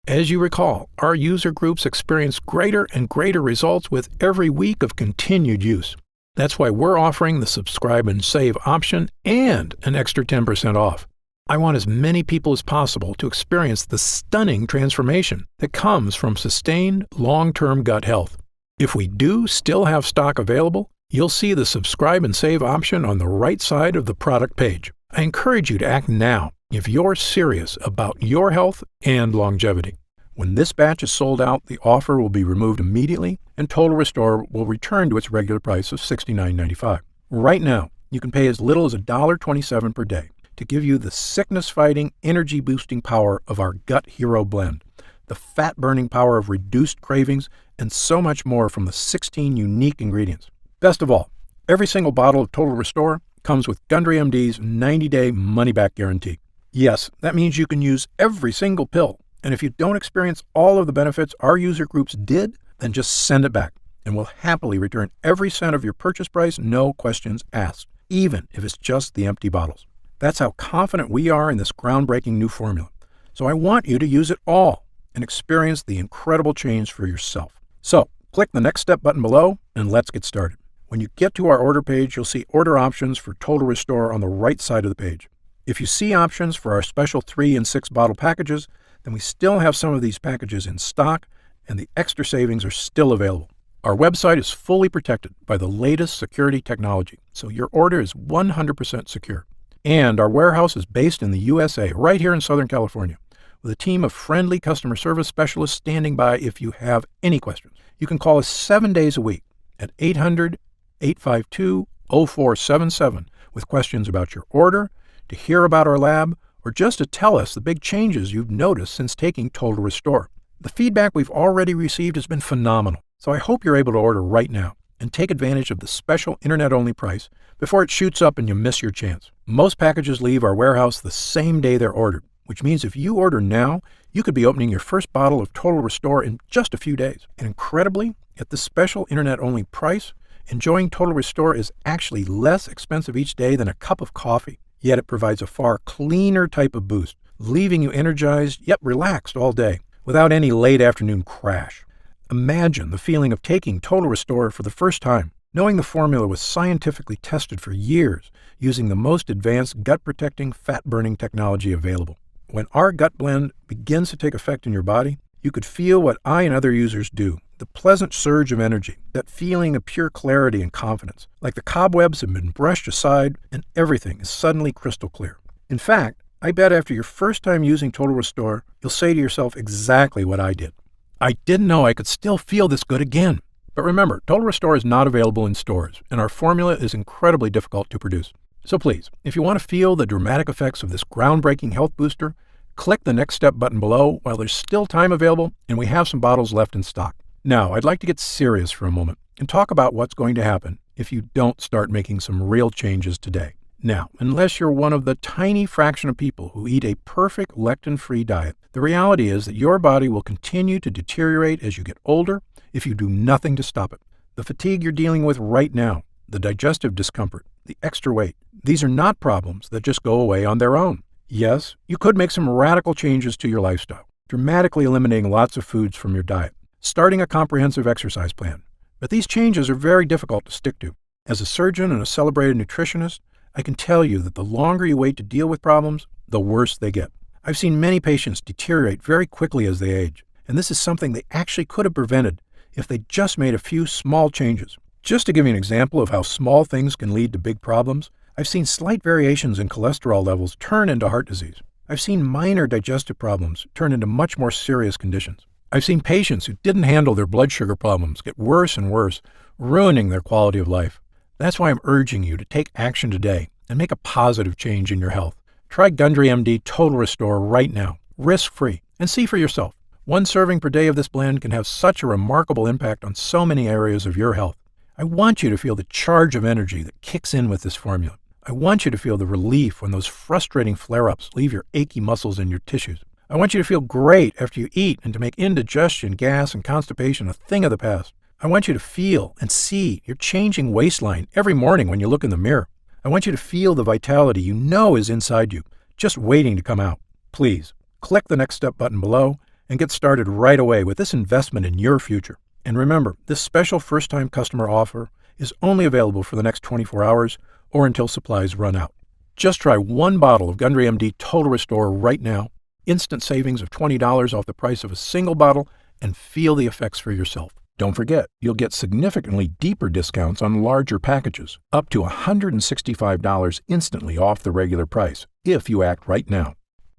As you recall, our user groups experience greater and greater results with every week of continued use. That's why we're offering the Subscribe and Save option and an extra 10% off. I want as many people as possible to experience the stunning transformation that comes from sustained, long-term gut health. If we do still have stock available, you'll see the Subscribe and Save option on the right side of the product page. I encourage you to act now if you're serious about your health and longevity. When this batch is sold out, the offer will be removed immediately, and Total Restore will return to its regular price of $69.95. Right now, you can pay as little as $1.27 per day to give you the sickness-fighting, energy-boosting power of our Gut Hero blend, the fat-burning power of reduced cravings, and so much more from the 16 unique ingredients. Best of all, every single bottle of Total Restore comes with Gundry MD's 90-day money-back guarantee. Yes, that means you can use every single pill, and if you don't experience all of the benefits our user groups did, then just send it back, and we'll happily return every cent of your purchase price, no questions asked, even if it's just the empty bottles. That's how confident we are in this groundbreaking new formula. So I want you to use it all and experience the incredible change for yourself. So click the Next Step button below and let's get started. When you get to our order page, you'll see order options for Total Restore on the right side of the page. If you see options for our special 3 and 6 bottle packages, then we still have some of these packages in stock and the extra savings are still available. Our website is fully protected by the latest security technology, so your order is 100% secure. And our warehouse is based in the USA, right here in Southern California, with a team of friendly customer service specialists standing by if you have any questions. You can call us 7 days a week at 800-852-0477 with questions about your order, to hear about our lab, or just to tell us the big changes you've noticed since taking Total Restore. The feedback we've already received has been phenomenal, so I hope you're able to order right now and take advantage of the special internet-only price before it shoots up and you miss your chance. Most packages leave our warehouse the same day they're ordered, which means if you order now, you could be opening your first bottle of Total Restore in just a few days. And incredibly, at this special internet-only price, enjoying Total Restore is actually less expensive each day than a cup of coffee. Yet it provides a far cleaner type of boost, leaving you energized yet relaxed all day, without any late afternoon crash. Imagine the feeling of taking Total Restore for the first time. knowing the formula was scientifically tested for years using the most advanced gut-protecting, fat-burning technology available. When our gut blend begins to take effect in your body, you could feel what I and other users do, the pleasant surge of energy, that feeling of pure clarity and confidence, like the cobwebs have been brushed aside and everything is suddenly crystal clear. In fact, I bet after your first time using Total Restore, you'll say to yourself exactly what I did. I didn't know I could still feel this good again. But remember, Total Restore is not available in stores, and our formula is incredibly difficult to produce. So please, if you want to feel the dramatic effects of this groundbreaking health booster, click the Next Step button below while there's still time available and we have some bottles left in stock. Now, I'd like to get serious for a moment and talk about what's going to happen if you don't start making some real changes today. Now, unless you're one of the tiny fraction of people who eat a perfect lectin-free diet, the reality is that your body will continue to deteriorate as you get older if you do nothing to stop it. The fatigue you're dealing with right now, the digestive discomfort, the extra weight, these are not problems that just go away on their own. Yes, you could make some radical changes to your lifestyle, dramatically eliminating lots of foods from your diet, starting a comprehensive exercise plan. But these changes are very difficult to stick to. As a surgeon and a celebrated nutritionist, I can tell you that the longer you wait to deal with problems, the worse they get. I've seen many patients deteriorate very quickly as they age, and this is something they actually could have prevented if they just made a few small changes. Just to give you an example of how small things can lead to big problems, I've seen slight variations in cholesterol levels turn into heart disease. I've seen minor digestive problems turn into much more serious conditions. I've seen patients who didn't handle their blood sugar problems get worse and worse, ruining their quality of life. That's why I'm urging you to take action today and make a positive change in your health. Try Gundry MD Total Restore right now, risk-free, and see for yourself. One serving per day of this blend can have such a remarkable impact on so many areas of your health. I want you to feel the charge of energy that kicks in with this formula. I want you to feel the relief when those frustrating flare-ups leave your achy muscles and your tissues. I want you to feel great after you eat and to make indigestion, gas, and constipation a thing of the past. I want you to feel and see your changing waistline every morning when you look in the mirror. I want you to feel the vitality you know is inside you, just waiting to come out. Please, click the Next Step button below and get started right away with this investment in your future. And remember, this special first-time customer offer is only available for the next 24 hours or until supplies run out. Just try one bottle of Gundry MD Total Restore right now, instant savings of $20 off the price of a single bottle, and feel the effects for yourself. Don't forget, you'll get significantly deeper discounts on larger packages, up to $165 instantly off the regular price, if you act right now.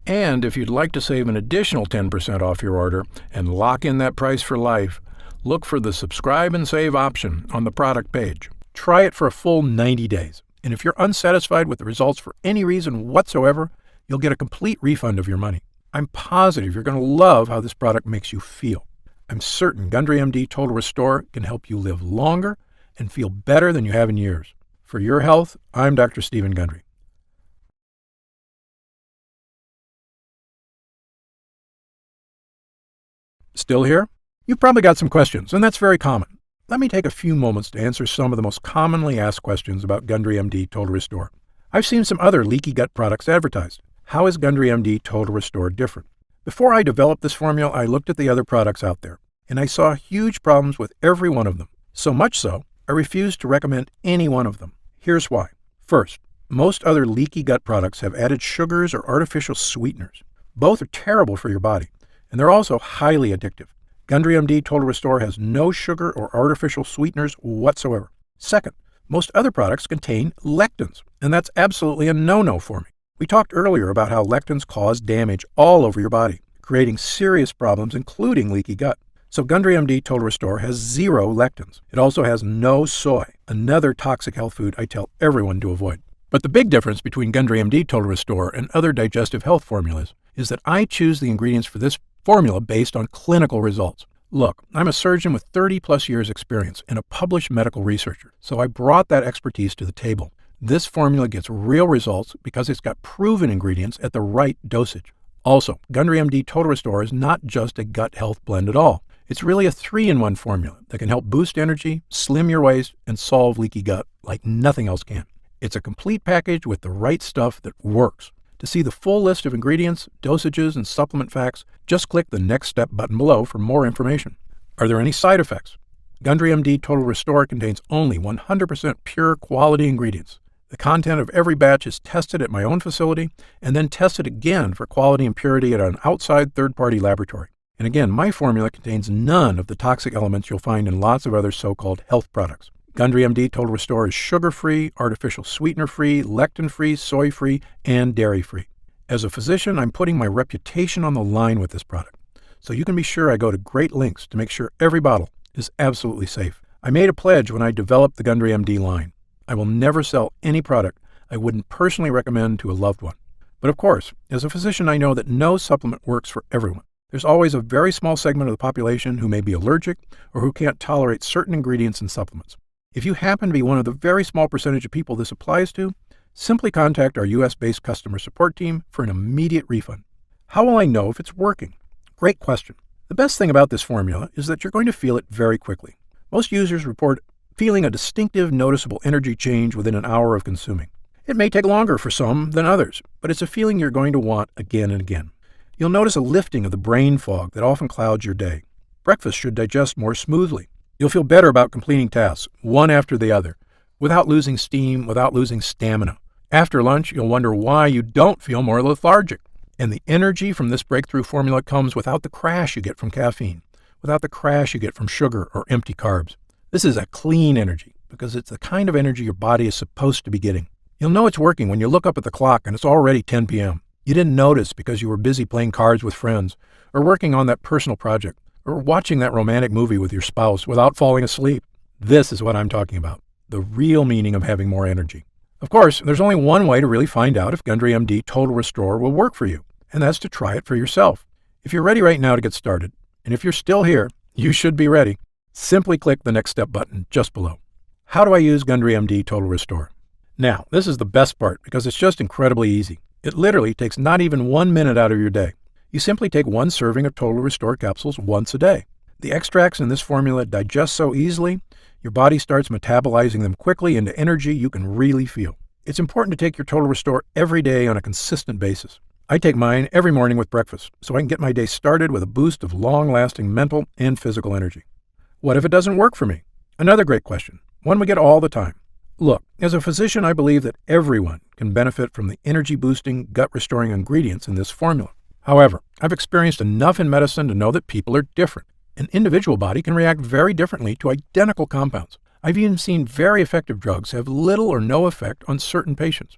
And if you'd like to save an additional 10% off your order and lock in that price for life, look for the subscribe and save option on the product page. Try it for a full 90 days. And if you're unsatisfied with the results for any reason whatsoever, you'll get a complete refund of your money. I'm positive you're going to love how this product makes you feel. I'm certain Gundry MD Total Restore can help you live longer and feel better than you have in years. For your health, I'm Dr. Stephen Gundry. Still here? You've probably got some questions, and that's very common. Let me take a few moments to answer some of the most commonly asked questions about Gundry MD Total Restore. I've seen some other leaky gut products advertised. How is Gundry MD Total Restore different? Before I developed this formula, I looked at the other products out there, and I saw huge problems with every one of them. So much so, I refused to recommend any one of them. Here's why. First, most other leaky gut products have added sugars or artificial sweeteners. Both are terrible for your body, and they're also highly addictive. Gundry MD Total Restore has no sugar or artificial sweeteners whatsoever. Second, most other products contain lectins, and that's absolutely a no-no for me. We talked earlier about how lectins cause damage all over your body, creating serious problems, including leaky gut. So Gundry MD Total Restore has 0 lectins. It also has no soy, another toxic health food I tell everyone to avoid. But the big difference between Gundry MD Total Restore and other digestive health formulas is that I choose the ingredients for this formula based on clinical results. Look, I'm a surgeon with 30-plus years experience and a published medical researcher, so I brought that expertise to the table. This formula gets real results because it's got proven ingredients at the right dosage. Also, Gundry MD Total Restore is not just a gut health blend at all. It's really a 3-in-1 formula that can help boost energy, slim your waist, and solve leaky gut like nothing else can. It's a complete package with the right stuff that works. To see the full list of ingredients, dosages, and supplement facts, just click the Next Step button below for more information. Are there any side effects? Gundry MD Total Restore contains only 100% pure quality ingredients. The content of every batch is tested at my own facility and then tested again for quality and purity at an outside third-party laboratory. And again, my formula contains none of the toxic elements you'll find in lots of other so-called health products. Gundry MD Total Restore is sugar-free, artificial sweetener-free, lectin-free, soy-free, and dairy-free. As a physician, I'm putting my reputation on the line with this product, so you can be sure I go to great lengths to make sure every bottle is absolutely safe. I made a pledge when I developed the Gundry MD line. I will never sell any product I wouldn't personally recommend to a loved one. But of course, as a physician, I know that no supplement works for everyone. There's always a very small segment of the population who may be allergic or who can't tolerate certain ingredients in supplements. If you happen to be one of the very small percentage of people this applies to, simply contact our US-based customer support team for an immediate refund. How will I know if it's working? Great question. The best thing about this formula is that you're going to feel it very quickly. Most users report feeling a distinctive, noticeable energy change within an hour of consuming. It may take longer for some than others, but it's a feeling you're going to want again and again. You'll notice a lifting of the brain fog that often clouds your day. Breakfast should digest more smoothly. You'll feel better about completing tasks, one after the other, without losing steam, without losing stamina. After lunch, you'll wonder why you don't feel more lethargic. And the energy from this breakthrough formula comes without the crash you get from caffeine, without the crash you get from sugar or empty carbs. This is a clean energy because it's the kind of energy your body is supposed to be getting. You'll know it's working when you look up at the clock and it's already 10 p.m. You didn't notice because you were busy playing cards with friends, or working on that personal project, or watching that romantic movie with your spouse without falling asleep. This is what I'm talking about, the real meaning of having more energy. Of course, there's only one way to really find out if Gundry MD Total Restore will work for you, and that's to try it for yourself. If you're ready right now to get started, and if you're still here, you should be ready. Simply click the Next Step button just below. How do I use Gundry MD Total Restore? Now, this is the best part because it's just incredibly easy. It literally takes not even 1 minute out of your day. You simply take one serving of Total Restore capsules once a day. The extracts in this formula digest so easily, your body starts metabolizing them quickly into energy you can really feel. It's important to take your Total Restore every day on a consistent basis. I take mine every morning with breakfast so I can get my day started with a boost of long-lasting mental and physical energy. What if it doesn't work for me? Another great question, one we get all the time. Look, as a physician, I believe that everyone can benefit from the energy-boosting, gut-restoring ingredients in this formula. However, I've experienced enough in medicine to know that people are different. An individual body can react very differently to identical compounds. I've even seen very effective drugs have little or no effect on certain patients.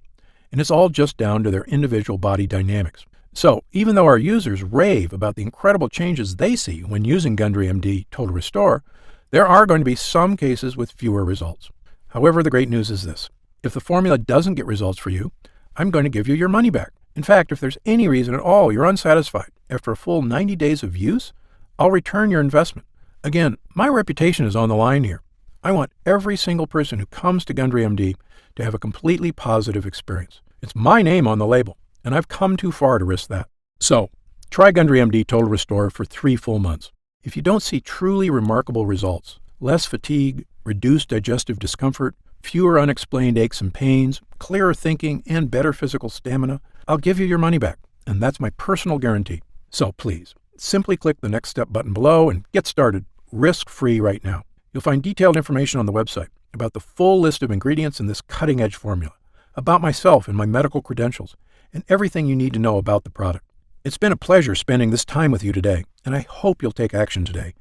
And it's all just down to their individual body dynamics. So, even though our users rave about the incredible changes they see when using Gundry MD Total Restore, there are going to be some cases with fewer results. However, the great news is this. If the formula doesn't get results for you, I'm going to give you your money back. In fact, if there's any reason at all you're unsatisfied after a full 90 days of use, I'll return your investment. Again, my reputation is on the line here. I want every single person who comes to Gundry MD to have a completely positive experience. It's my name on the label, and I've come too far to risk that. So, try Gundry MD Total Restore for 3 full months. If you don't see truly remarkable results, less fatigue, reduced digestive discomfort, fewer unexplained aches and pains, clearer thinking, and better physical stamina, I'll give you your money back, and that's my personal guarantee. So please, simply click the Next Step button below and get started risk-free right now. You'll find detailed information on the website about the full list of ingredients in this cutting-edge formula, about myself and my medical credentials, and everything you need to know about the product. It's been a pleasure spending this time with you today, and I hope you'll take action today.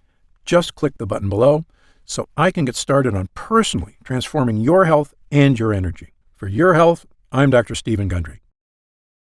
Just click the button below so I can get started on personally transforming your health and your energy. For your health, I'm Dr. Stephen Gundry.